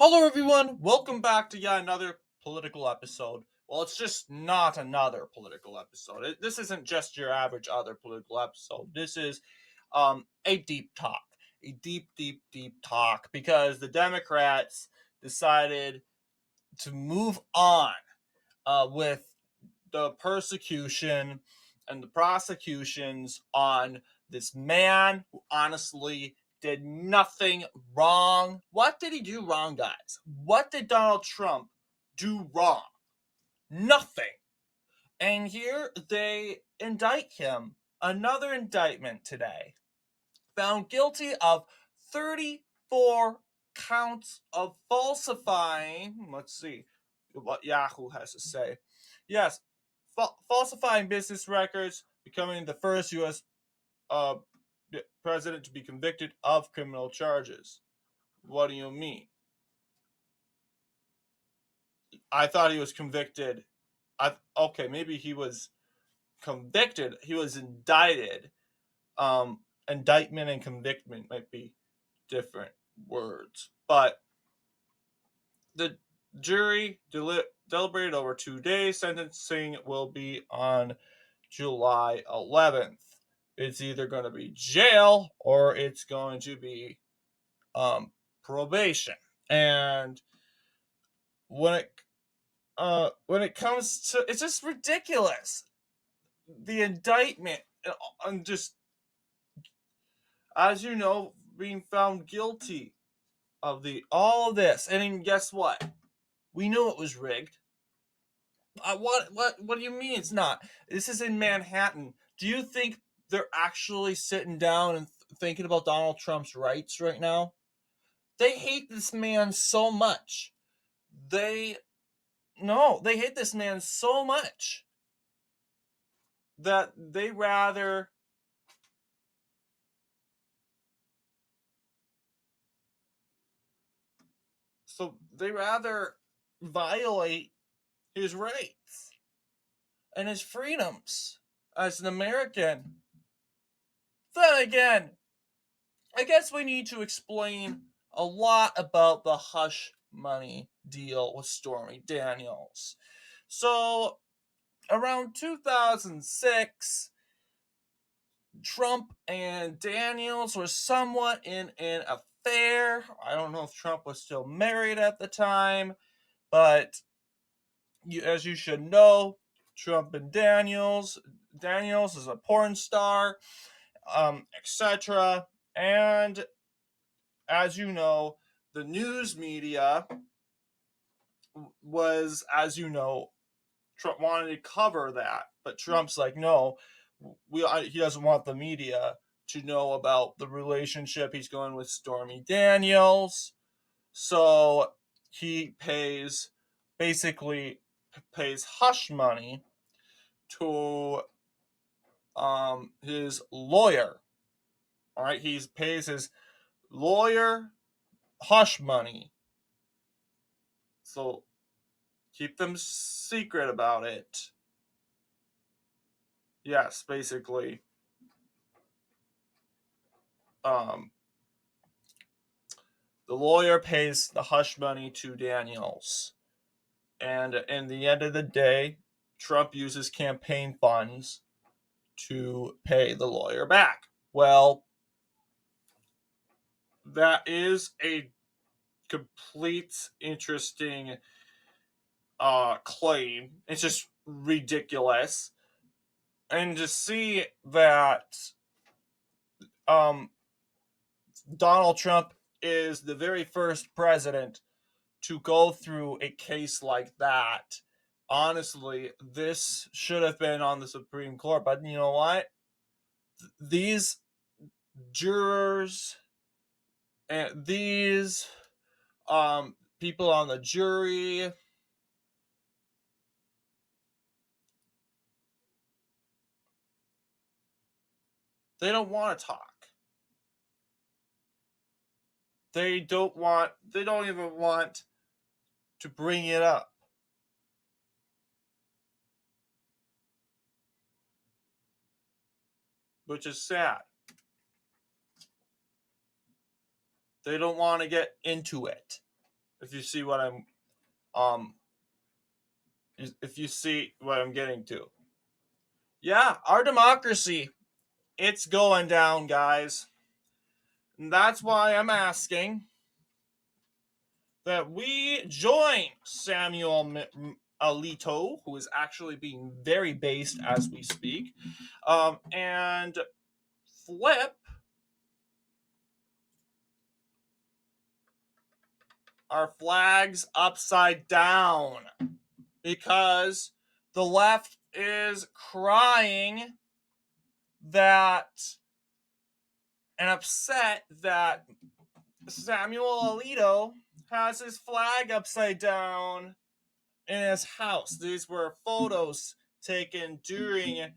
Hello, everyone. Welcome back to yet another political episode. Well, it's just not another political episode. This isn't just your average other political episode. This is a deep talk, a deep talk, because the Democrats decided to move on with the persecution and the prosecutions on this man who honestly did nothing wrong. What did he do wrong, guys? What did Donald Trump do wrong? Nothing. And here they indict him. Another indictment today. Found guilty of 34 counts of falsifying. Let's see what Yahoo has to say. Yes, falsifying business records, becoming the first U.S. Uh, president to be convicted of criminal charges. What do you mean? I thought he was convicted. Okay, maybe he was convicted. He was indicted. Indictment and conviction might be different words, but the jury deliberated over 2 days. Sentencing will be on July 11th. It's either going to be jail or it's going to be probation. And when it comes to, it's just ridiculous. The indictment, and just, as you know, being found guilty of the all of this, and then guess what? We knew it was rigged. What do you mean it's not? This is in Manhattan. Do you think they're actually sitting down and thinking about Donald Trump's rights right now? They hate this man so much. They no, they hate this man so much that they rather violate his rights and his freedoms as an American. Then again, I guess we need to explain a lot about the hush money deal with Stormy Daniels. So, around 2006, Trump and Daniels were somewhat in an affair. I don't know if Trump was still married at the time, but as you should know, Trump and Daniels is a porn star, etc. And as you know, the news media was, as you know, Trump wanted to cover that, but Trump's like, no, he doesn't want the media to know about the relationship he's going with Stormy Daniels. So he basically pays hush money to his lawyer. All right, he pays his lawyer hush money. So keep them secret about it. Yes, basically. Um, the lawyer pays the hush money to Daniels. And in the end of the day, Trump uses campaign funds to pay the lawyer back. Well, that is a complete interesting claim. It's just ridiculous. And to see that um, Donald Trump is the very first president to go through a case like that. Honestly, this should have been on the Supreme Court, but you know what? These jurors and these people on the jury, they don't want to talk. They don't even want to bring it up, which is sad. They don't want to get into it. If you see what if you see what I'm getting to. Yeah, our democracy, it's going down, guys. And that's why I'm asking that we join Samuel Alito, who is actually being very based as we speak, and flip our flags upside down because the left is crying that and upset that Samuel Alito has his flag upside down in his house. These were photos taken during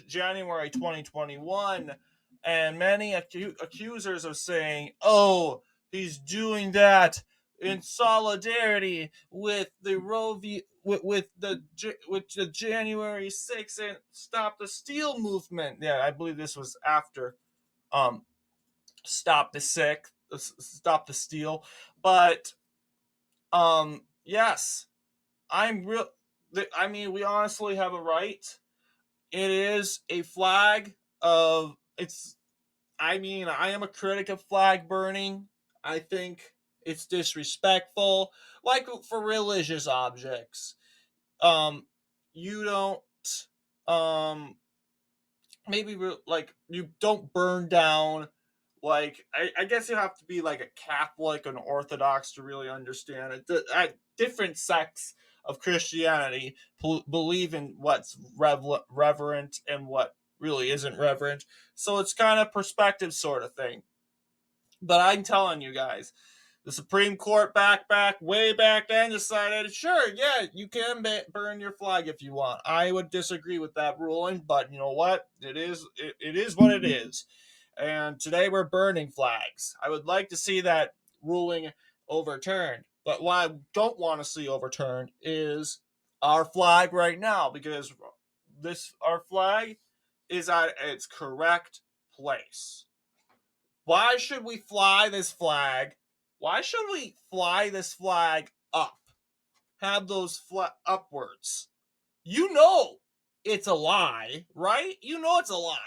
January 2021, and many accusers are saying, "Oh, he's doing that in solidarity with the Roe v. With the January 6th and Stop the Steal movement." Yeah, I believe this was after um, Stop the Steal, but yes, I'm real. I mean, we honestly have a right. It is a flag of it's. I mean, I am a critic of flag burning. I think it's disrespectful, like for religious objects. Um, you don't. Maybe like you don't burn down. Like I guess you have to be like a Catholic and Orthodox to really understand it. Different sects of Christianity believe in what's reverent and what really isn't reverent. So it's kind of perspective sort of thing. But I'm telling you guys, the Supreme Court way back then decided, sure, yeah, you can burn your flag if you want. I would disagree with that ruling, but you know what? It is what it is. And today we're burning flags. I would like to see that ruling overturned. But what I don't want to see overturned is our flag right now, because our flag is at its correct place. Why should we fly this flag? Why should we fly this flag up? Have those upwards. You know it's a lie, right? You know it's a lie.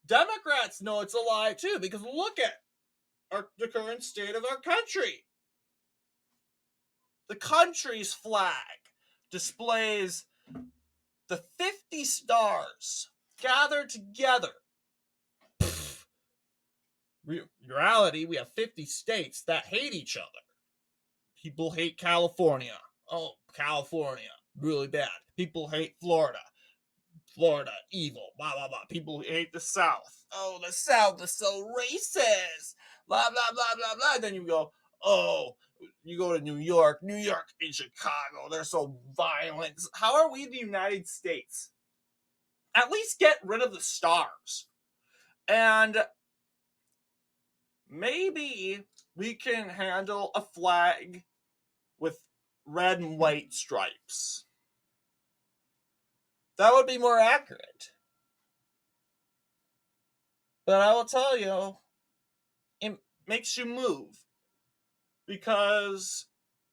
Democrats know it's a lie too, because look at the current state of our country. The country's flag displays the 50 stars gathered together. Reality, we have 50 states that hate each other. People hate California. Oh, California, really bad. People hate Florida. Florida, evil. Blah, blah, blah. People hate the South. Oh, the South is so racist. Blah, blah, blah, blah, blah. Then you go, oh, you go to New York and Chicago. They're so violent. How are we the United States? At least get rid of the stars. And maybe we can handle a flag with red and white stripes. That would be more accurate. But I will tell you, it makes you move. Because,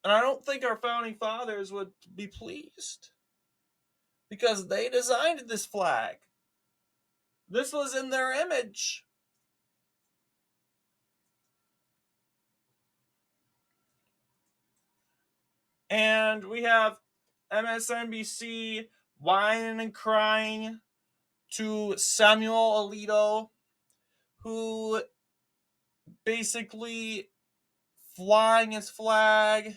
and I don't think our founding fathers would be pleased. Because they designed this flag. This was in their image. And we have MSNBC whining and crying to Samuel Alito, who basically flying his flag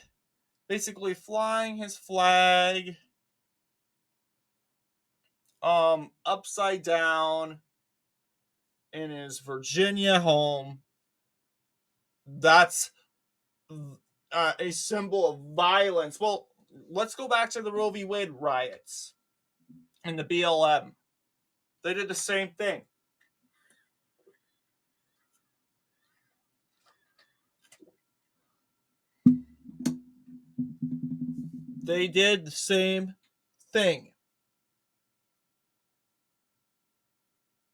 upside down in his Virginia home. That's a symbol of violence. Well, let's go back to the Roe v. Wade riots and the BLM. They did the same thing. They did the same thing.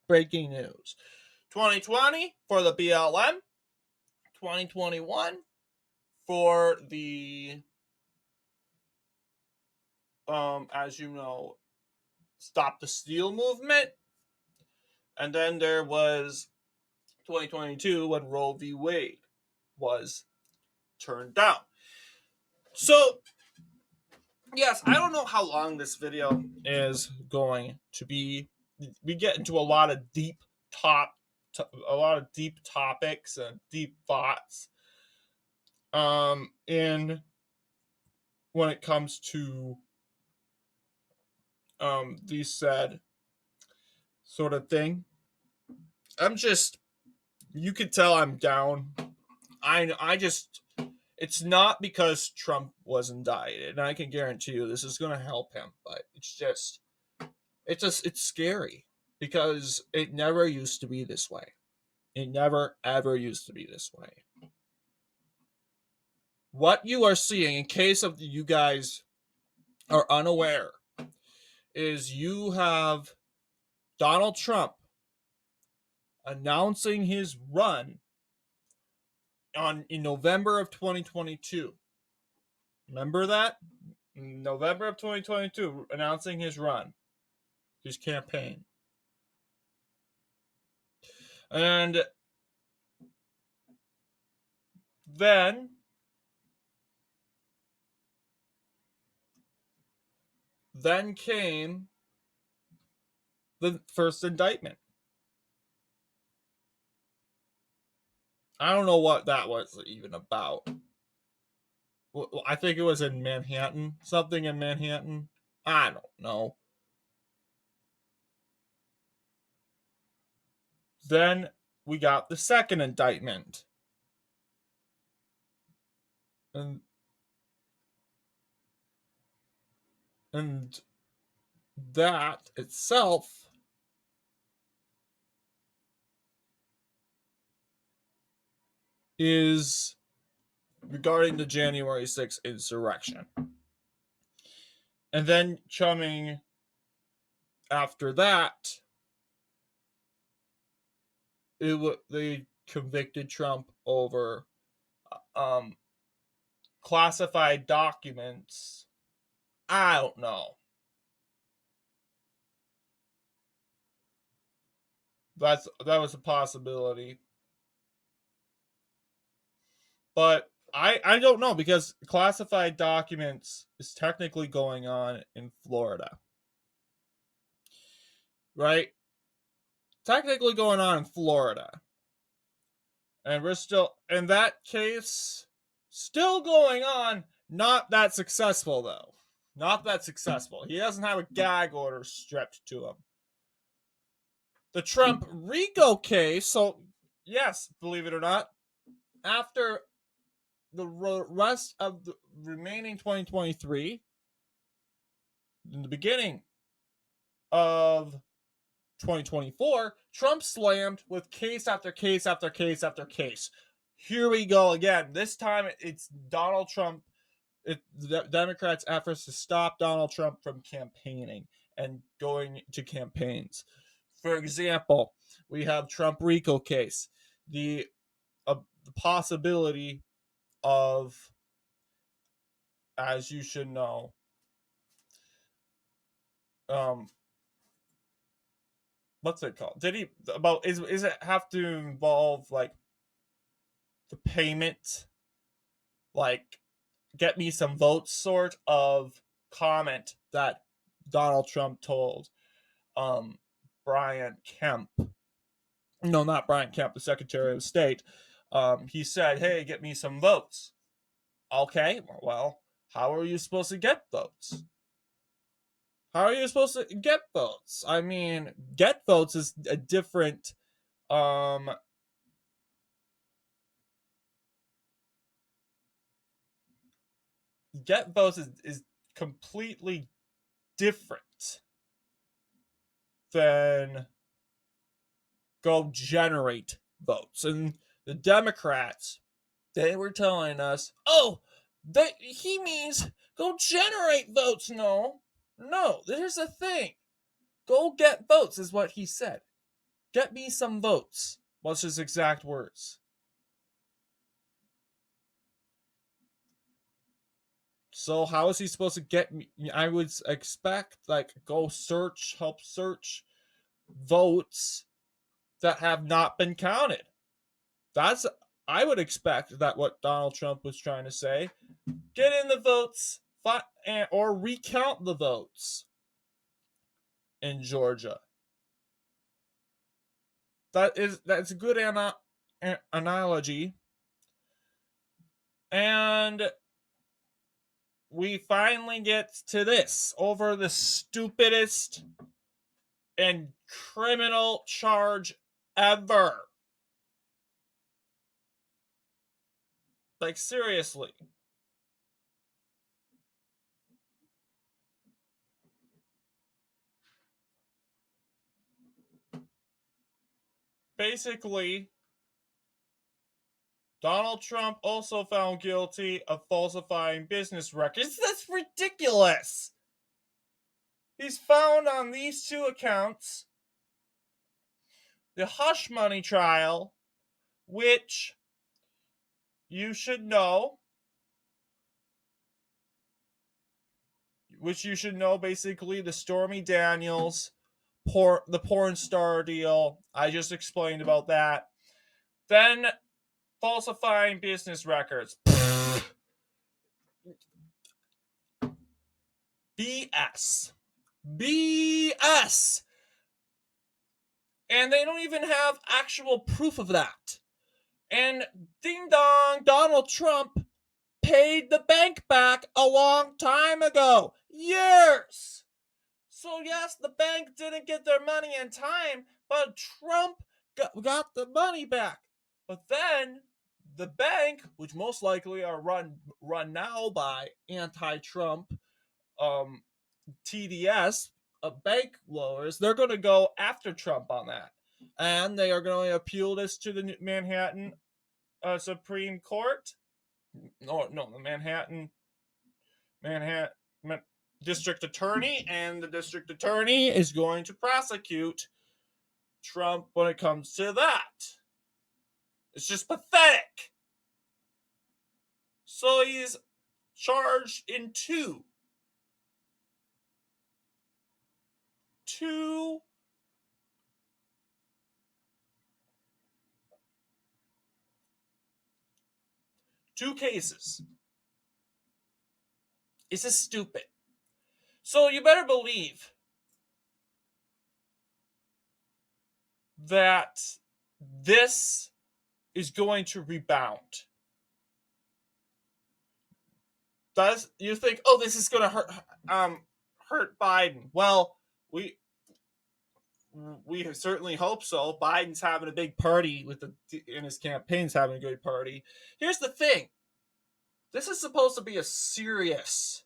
Breaking news. 2020 for the BLM. 2021 for the as you know, Stop the Steal movement. And then there was 2022 when Roe v. Wade was turned down. So, yes, I don't know how long this video is going to be. We get into a lot of deep topics and deep thoughts in when it comes to these said sort of thing. You could tell I'm down. I just, it's not because Trump was indicted, and I can guarantee you this is going to help him, but it's scary because it never used to be this way. It never ever used to be this way. What you are seeing, in case of you guys are unaware, is you have Donald Trump announcing his run in November of 2022. Remember that? November of 2022, announcing his run, his campaign. And then came the first indictment. I don't know what that was even about. I think it was in Manhattan. Something in Manhattan. I don't know. Then we got the second indictment. And that itself is regarding the January 6th insurrection. And then coming after that, they convicted Trump over classified documents. I don't know. That was a possibility. But I don't know, because classified documents is technically going on in Florida. Right? Technically going on in Florida. And we're still, in that case, still going on. Not that successful, though. Not that successful. He doesn't have a gag order stripped to him. The Trump RICO case, so yes, believe it or not, after the rest of the remaining 2023, in the beginning of 2024, Trump slammed with case after case after case after case. Here we go again. This time it's Donald Trump, the Democrats' efforts to stop Donald Trump from campaigning and going to campaigns. For example, we have Trump RICO case, the possibility of, as you should know, what's it called? Is it have to involve like the payment, like get me some votes sort of comment that Donald Trump told Brian Kemp. No, not Brian Kemp, the Secretary of State. He said, "Hey, get me some votes." Okay, well, how are you supposed to get votes? How are you supposed to get votes? I mean, get votes is a different get votes is completely different than go generate votes. And the Democrats, they were telling us, oh, he means go generate votes. No, there's a thing. Go get votes is what he said. Get me some votes. What's his exact words? So how is he supposed to get me? I would expect, like, go search, help search votes that have not been counted. That's I would expect that what Donald Trump was trying to say. Get in the votes, or recount the votes in Georgia. That's a good analogy. And we finally get to this over the stupidest and criminal charge ever. Like, seriously. Basically, Donald Trump also found guilty of falsifying business records. That's ridiculous! He's found on these two accounts. The hush money trial, which you should know, basically the Stormy Daniels, the porn star deal. I just explained about that. Then falsifying business records. BS. BS. And they don't even have actual proof of that. And ding dong, Donald Trump paid the bank back a long time ago. Years. So yes, the bank didn't get their money in time, but Trump got the money back. But then the bank, which most likely are run now by anti-Trump TDS, bank lawyers, they're going to go after Trump on that. And they are going to appeal this to the Manhattan Supreme Court. No, the Manhattan District Attorney, and the District Attorney is going to prosecute Trump when it comes to that. It's just pathetic. So he's charged in two cases. It's just stupid. So you better believe that this is going to rebound. Does you think, oh, this is going to hurt Biden? Well, we certainly hope so. Biden's having a big party in his campaign's having a good party. Here's the thing: this is supposed to be a serious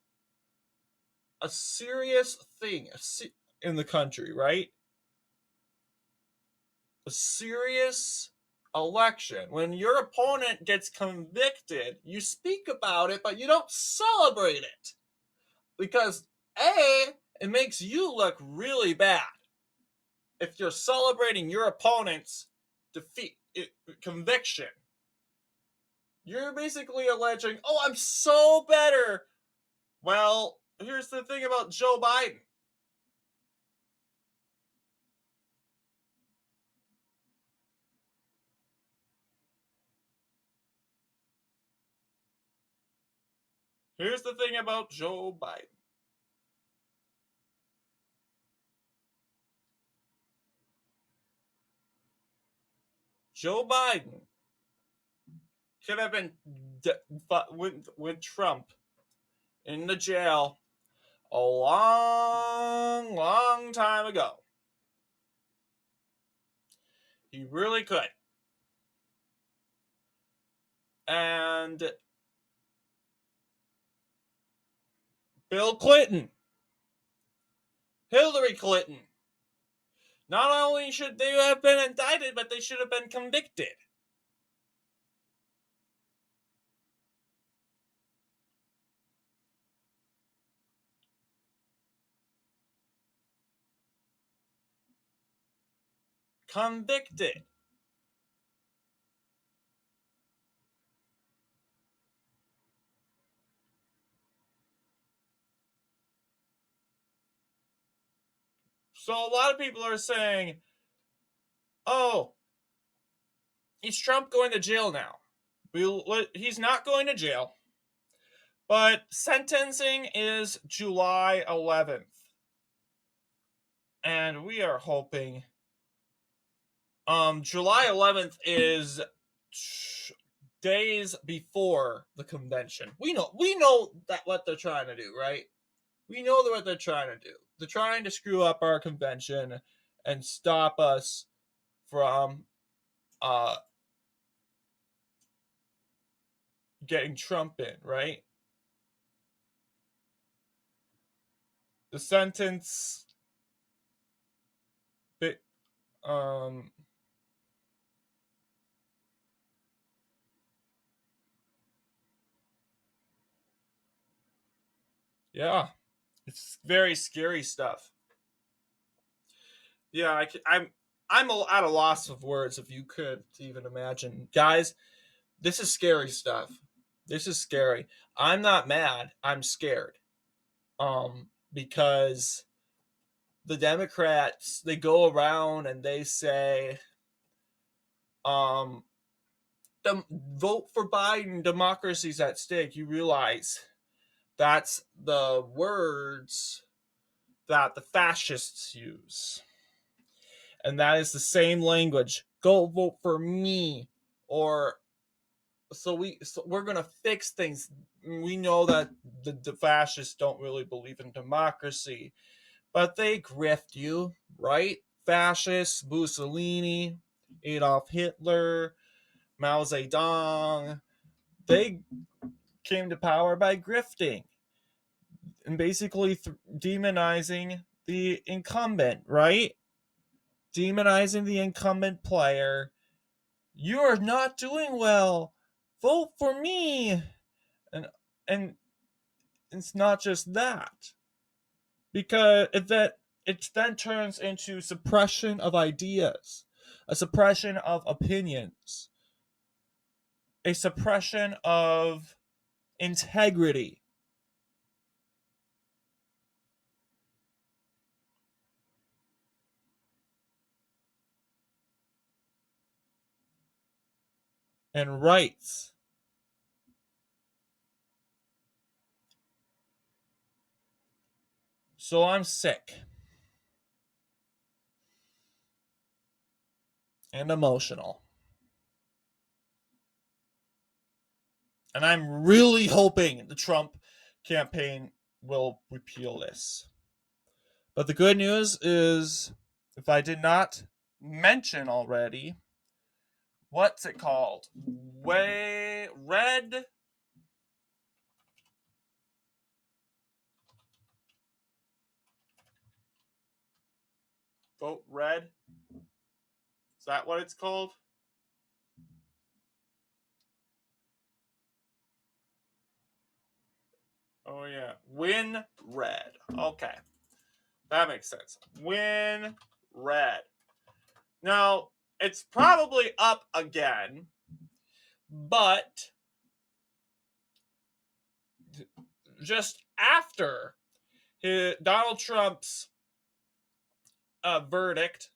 thing in the country, right? A serious election. When your opponent gets convicted, you speak about it, but you don't celebrate it. Because it makes you look really bad if you're celebrating your opponent's conviction. You're basically alleging, oh, I'm so better. Well, here's the thing about Joe Biden. Here's the thing about Joe Biden. Joe Biden could have been with Trump in the jail a long, long time ago. He really could. And Bill Clinton, Hillary Clinton, not only should they have been indicted, but they should have been convicted. Convicted. So a lot of people are saying, oh, is Trump going to jail now? He's not going to jail, but sentencing is July 11th. And we are hoping July 11th is days before the convention. We know that what they're trying to do, right? We know what they're trying to do. They're trying to screw up our convention and stop us from getting Trump in, right? The sentence um yeah, it's very scary stuff. Yeah, I'm at a loss of words if you could even imagine. Guys, this is scary stuff. This is scary. I'm not mad. I'm scared. Because the Democrats, they go around and they say, um, vote for Biden, democracy's at stake. You realize that's the words that the fascists use. And that is the same language. Go vote for me. Or so we're gonna fix things. We know that the fascists don't really believe in democracy, but they grift you, right? Fascists, Mussolini, Adolf Hitler, Mao Zedong, they came to power by grifting and basically demonizing the incumbent, right? Demonizing the incumbent player. You are not doing well. Vote for me. And and it's not just that. Because it then turns into suppression of ideas, a suppression of opinions, a suppression of integrity. And rights. So I'm sick and emotional. And I'm really hoping the Trump campaign will repeal this. But the good news is, if I did not mention already, what's it called? Red. Vote red. Is that what it's called? Oh yeah, win red. Okay, that makes sense. Win red. Now it's probably up again, but just after Donald Trump's verdict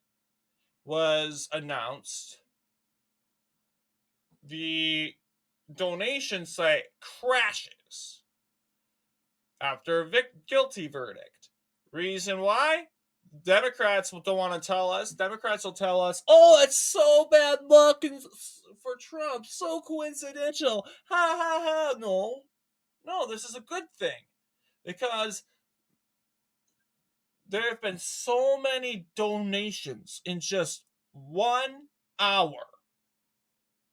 was announced, the donation site crashes after a guilty verdict. Reason why? Democrats don't want to tell us. Democrats will tell us, oh, it's so bad luck for Trump. So coincidental. Ha ha ha. No. No, this is a good thing. Because there have been so many donations in just 1 hour.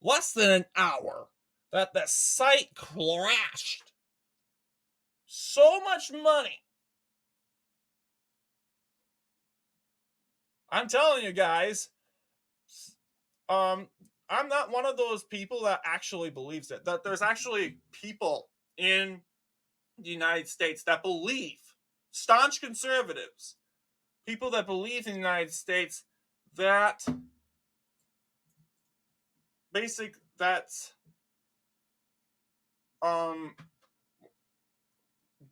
Less than an hour. That the site crashed. So much money. I'm telling you guys, I'm not one of those people that actually believes it. That there's actually people in the United States that believe, staunch conservatives, people that believe in the United States that that's um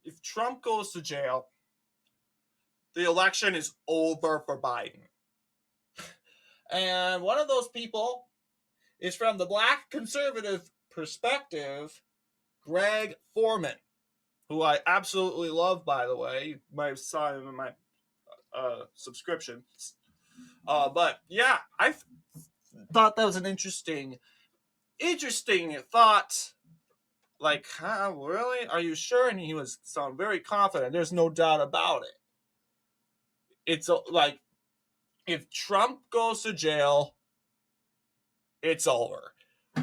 if Trump goes to jail, the election is over for Biden. And one of those people is from the Black conservative perspective, Greg Foreman, who I absolutely love, by the way. You might have saw him in my subscription. But yeah, I thought that was an interesting thought. Like, huh, really? Are you sure? And he was sound very confident. There's no doubt about it. It's like, if Trump goes to jail, it's over.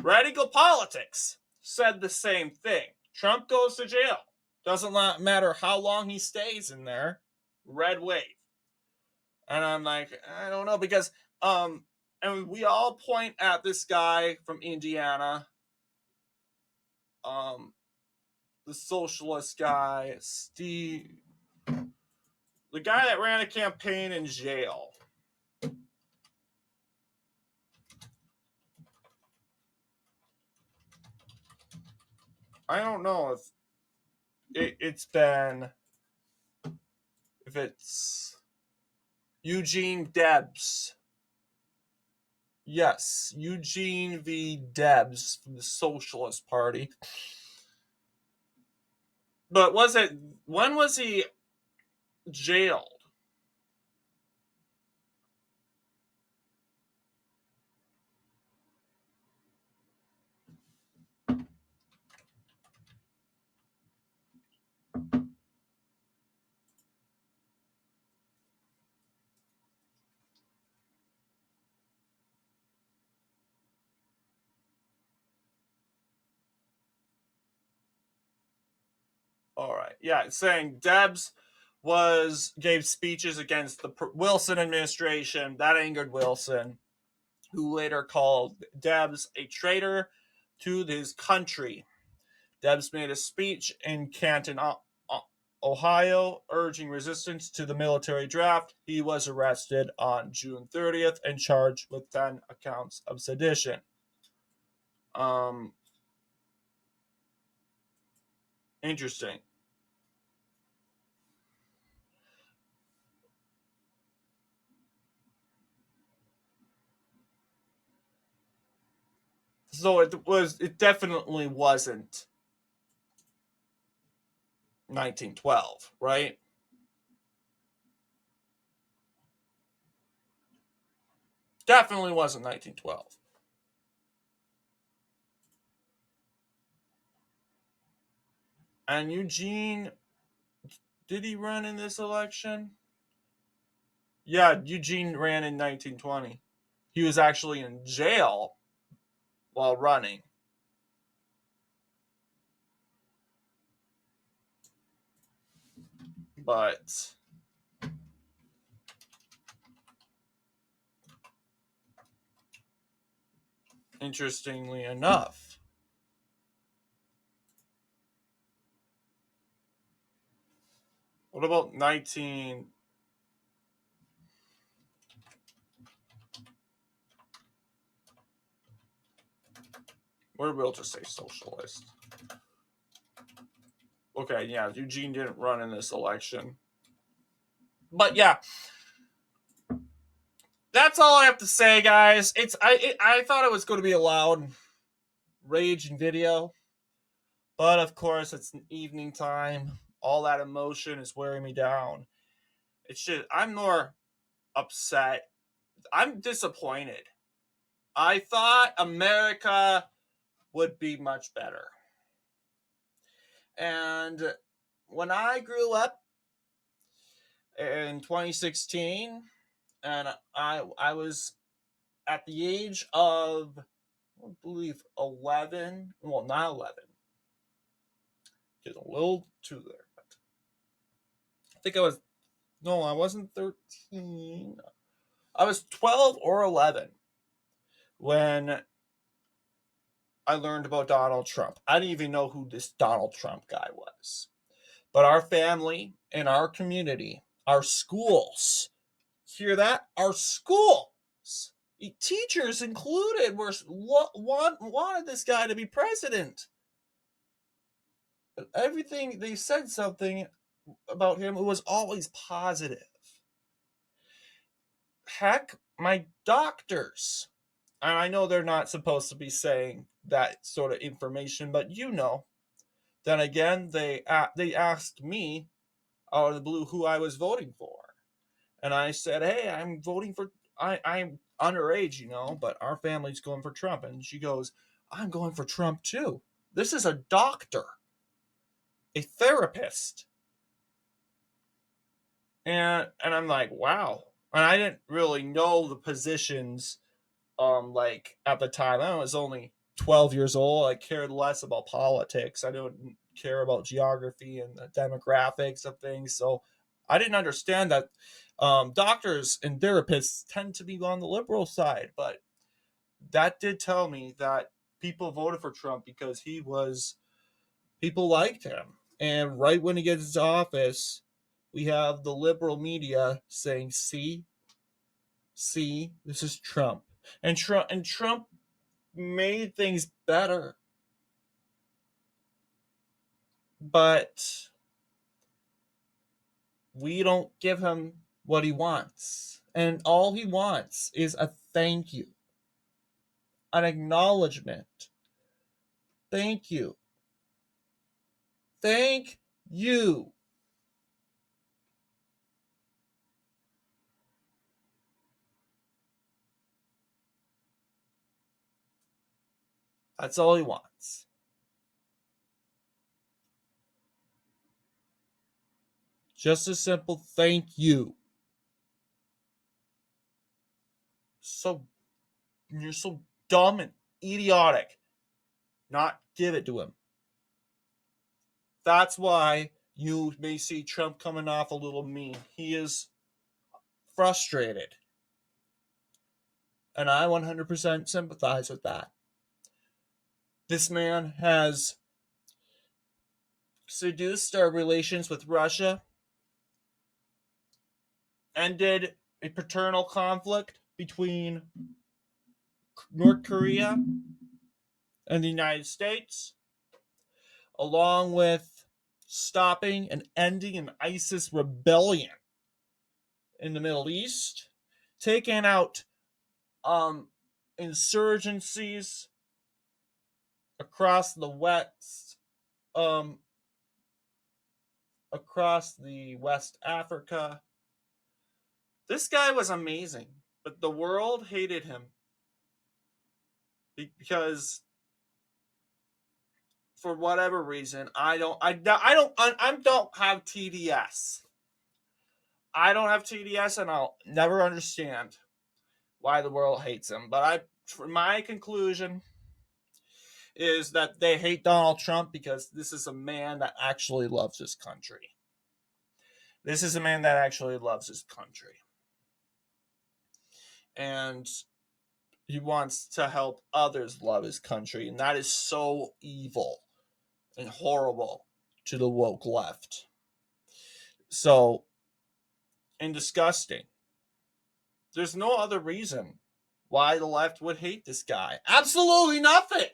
Radical Politics said the same thing. Trump goes to jail. Doesn't matter how long he stays in there. Red wave. And I'm like, I don't know, because and we all point at this guy from Indiana, the socialist guy, Steve, the guy that ran a campaign in jail. I don't know if it's Eugene Debs. Yes, Eugene V. Debs from the Socialist Party. But when was he jailed? All right. Yeah, it's saying Debs gave speeches against the Wilson administration. That angered Wilson, who later called Debs a traitor to his country. Debs made a speech in Canton, Ohio, urging resistance to the military draft. He was arrested on June 30th and charged with 10 accounts of sedition. Interesting. So it definitely wasn't 1912, right? Definitely wasn't 1912. And Eugene, did he run in this election? Yeah, Eugene ran in 1920. He was actually in jail while running. But interestingly enough, what about 19? We'll just say socialist. Okay, yeah, Eugene didn't run in this election. But yeah, that's all I have to say, guys. I thought it was going to be a loud, raging video, but of course it's an evening time. All that emotion is wearing me down. It's just I'm more upset. I'm disappointed. I thought America would be much better. And when I grew up in 2016, and I was at the age of, I believe, 11. Well, not 11. Getting a little too there. But I think I wasn't 13. I was 12 or 11 when I learned about Donald Trump. I didn't even know who this Donald Trump guy was. But our family and our community, our schools, hear that? Our schools, teachers included, wanted this guy to be president. Everything they said something about him, it was always positive. heck, my doctors. And I know they're not supposed to be saying that sort of information, but Then again, they asked me out of the blue who I was voting for, and I said, "Hey, I'm voting for. I'm underage, but our family's going for Trump." And she goes, "I'm going for Trump too." This is a doctor, a therapist, and I'm like, wow. And I didn't really know the positions, like at the time. I was only 12 years old. I cared less about politics. I didn't care about geography and the demographics of things. So I didn't understand that doctors and therapists tend to be on the liberal side. But that did tell me that people voted for Trump because people liked him. And right when he gets into office, we have the liberal media saying, see, this is Trump. And Trump made things better. But we don't give him what he wants. And all he wants is a thank you, an acknowledgement. Thank you. Thank you. That's all he wants. Just a simple thank you. So you're so dumb and idiotic. Not give it to him. That's why you may see Trump coming off a little mean. He is frustrated. And I 100% sympathize with that. This man has seduced our relations with Russia, ended a paternal conflict between North Korea and the United States, along with stopping and ending an ISIS rebellion in the Middle East, taking out insurgencies across the West, um, across the West Africa. This guy was amazing, but the world hated him because for whatever reason, I don't have TDS. I don't have TDS, and I'll never understand why the world hates him. But my conclusion is that they hate Donald Trump because this is a man that actually loves his country. This is a man that actually loves his country, and he wants to help others love his country, and that is so evil and horrible to the woke left. So, and disgusting. There's no other reason why the left would hate this guy. Absolutely nothing.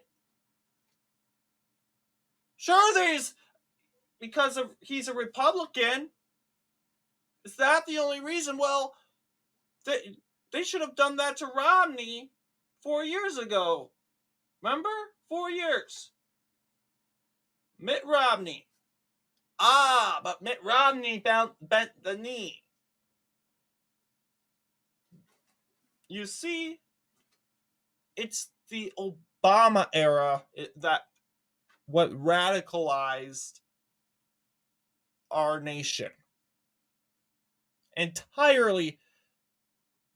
Sure, there's because of he's a Republican. Is that the only reason? Well, they should have done that to Romney 4 years ago. Remember? 4 years. Mitt Romney. But Mitt Romney bent the knee. You see, it's the Obama era that what radicalized our nation. Entirely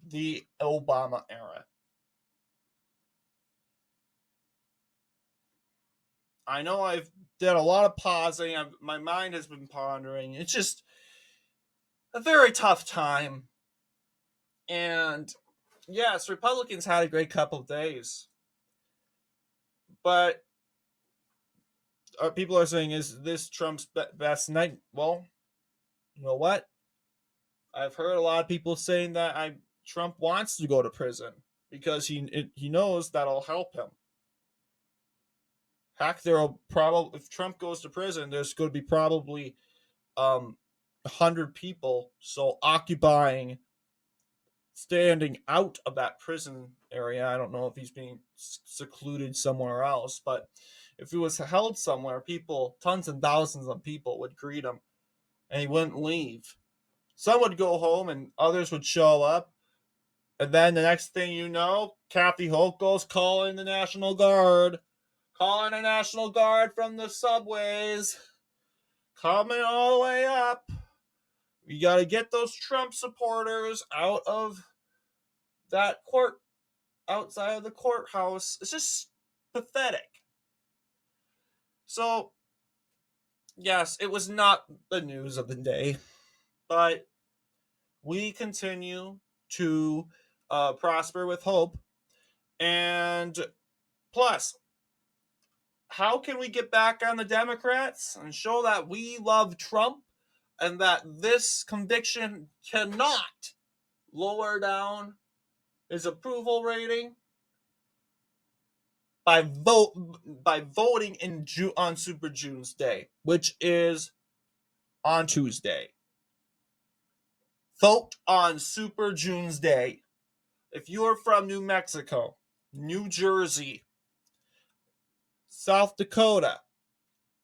the Obama era. I know I've done a lot of pausing. My mind has been pondering. It's just a very tough time. And yes, Republicans had a great couple of days. But people are saying, is this Trump's best night? Well, you know what? I've heard a lot of people saying that Trump wants to go to prison because he knows that'll help him. Heck, there'll probably if Trump goes to prison, there's going to be probably 100 people so occupying standing out of that prison area. I don't know if he's being secluded somewhere else, but if he was held somewhere, people, tons and thousands of people would greet him and he wouldn't leave. Some would go home and others would show up. And then the next thing you know, Kathy Hochul's calling the National Guard. Calling the National Guard from the subways. Coming all the way up. We got to get those Trump supporters out of that court, outside of the courthouse. It's just pathetic. So, yes, it was not the news of the day, but we continue to prosper with hope. And plus, how can we get back on the Democrats and show that we love Trump and that this conviction cannot lower down his approval rating? By voting on Super Tuesday Day, which is on Tuesday. Vote on Super Tuesday Day. If you are from New Mexico, New Jersey, South Dakota,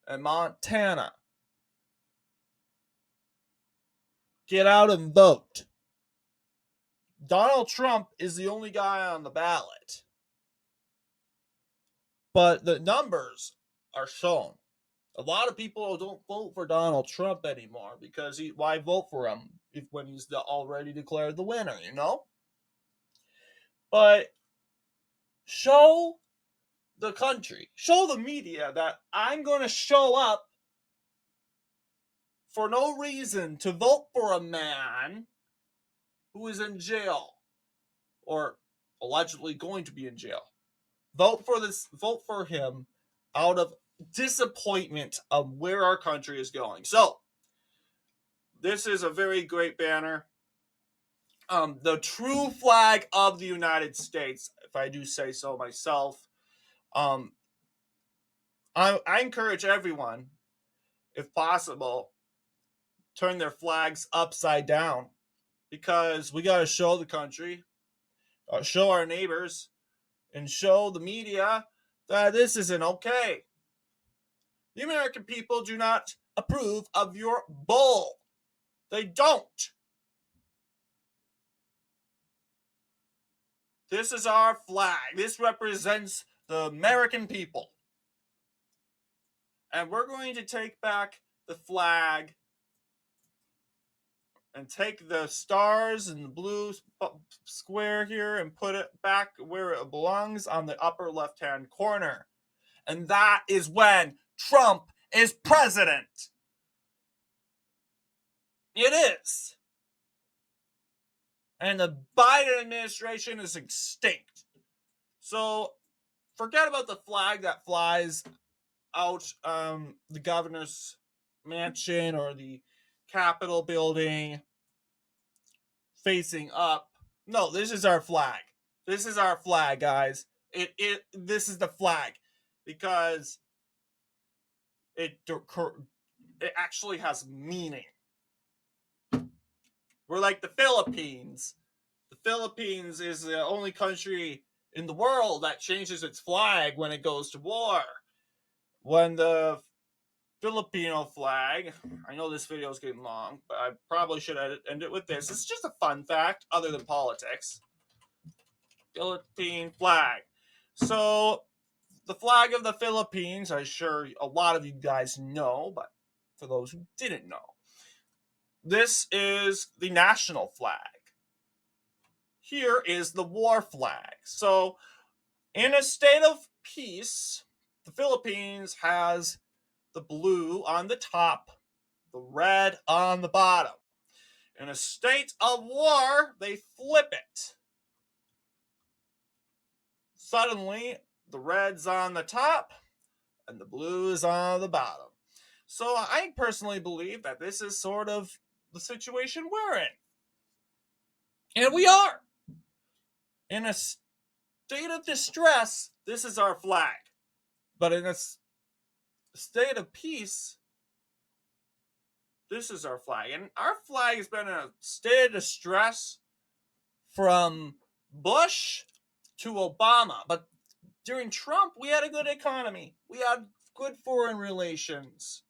and Montana, get out and vote. Donald Trump is the only guy on the ballot. But the numbers are shown. A lot of people don't vote for Donald Trump anymore because why vote for him when he's already declared the winner, you know? But show the country, show the media that I'm going to show up for no reason to vote for a man who is in jail or allegedly going to be in jail. Vote for him out of disappointment of where our country is going. So, this is a very great banner. The true flag of the United States, if I do say so myself. I encourage everyone, if possible, turn their flags upside down because we got to show the country, show our neighbors, and show the media that this isn't okay. The American people do not approve of your bull. They don't. This is our flag. This represents the American people. And we're going to take back the flag and take the stars and the blue square here and put it back where it belongs on the upper left-hand corner. And that is when Trump is president. It is. And the Biden administration is extinct. So forget about the flag that flies out the governor's mansion or the Capitol building facing up. No, this is our flag. This is our flag, guys. This is the flag because it actually has meaning. We're like the Philippines. The Philippines is the only country in the world that changes its flag when it goes to war. When the Filipino flag, I know this video is getting long, but I probably should end it with this. It's just a fun fact, other than politics. Philippine flag. So, the flag of the Philippines, I'm sure a lot of you guys know, but for those who didn't know, this is the national flag. Here is the war flag. So, in a state of peace, the Philippines has the blue on the top, the red on the bottom. In a state of war, they flip it. Suddenly, the red's on the top and the blue is on the bottom. So I personally believe that this is sort of the situation we're in. And we are. In a state of distress, this is our flag. But in a state of peace, this is our flag. And our flag has been in a state of distress from Bush to Obama. But during Trump, we had a good economy. We had good foreign relations.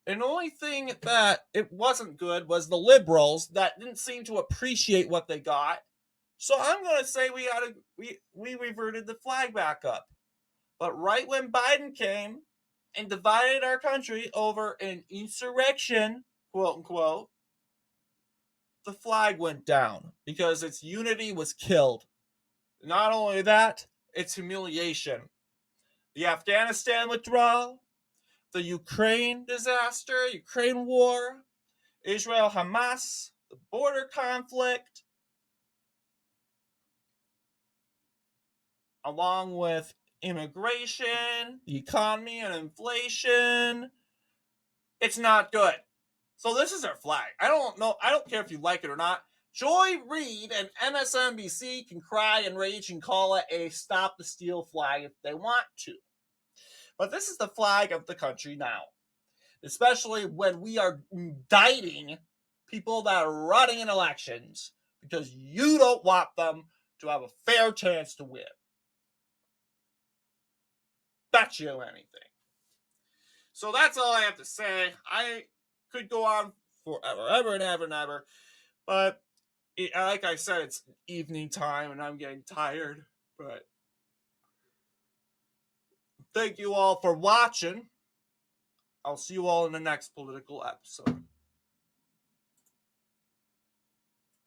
And the only thing that it wasn't good was the liberals that didn't seem to appreciate what they got. So I'm going to say we reverted the flag back up. But right when Biden came and divided our country over an insurrection, quote unquote, the flag went down because its unity was killed. Not only that, it's humiliation. The Afghanistan withdrawal, the Ukraine disaster, Ukraine war, Israel Hamas, the border conflict, along with immigration, the economy, and inflation. It's not good. So this is our flag. I don't care if you like it or not. Joy Reid and MSNBC can cry and rage and call it a Stop the Steal flag if they want to. But this is the flag of the country now. Especially when we are indicting people that are running in elections because you don't want them to have a fair chance to win. Bet you anything. So that's all I have to say. I could go on forever, ever and ever and ever. But like I said, it's evening time and I'm getting tired. But thank you all for watching. I'll see you all in the next political episode.